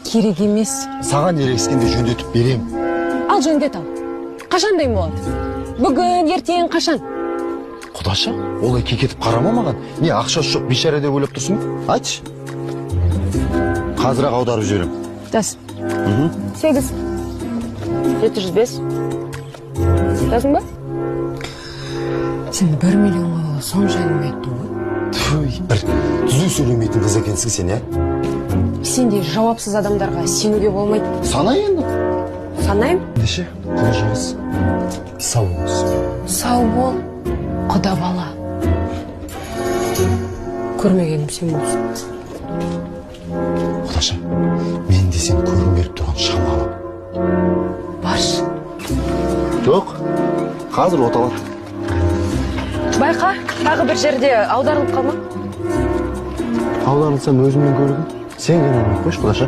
Керек емес. Саған ерегескенде жөндетіп берем. Ал жөндет ал. Қашандай болады? Бүгін, ертең, қашан? Құдаша, олай кекетіп қарама маған. Не ақшасы жоқ бейшара деп ойлап тұрсың? Айтшы. Қазір-ақ аударып жіберем. Жаз. 8. 705. Жаздың ба? Сен 1 миллионға сонша әңгіме айттың ғой. Бір түзу сөйлемейтін қыз екенсің сен, ә? Сендей жауапсыз адамдарға сенуге болмайды. Сана енді. Санайым? Деше, құлашыңыз. Сау болсын. Сау бол, құда бала. Көрмегенім сен болсын. Құдаша, мен де сен көрім беріп тұрған шамалы. Баршы. Жоқ, қазір оталар. Байқа, тағы бір жерде аударылып қалма. Аударылсам өзіммен көрдім. Сен генералмен қойшы, Құдаша.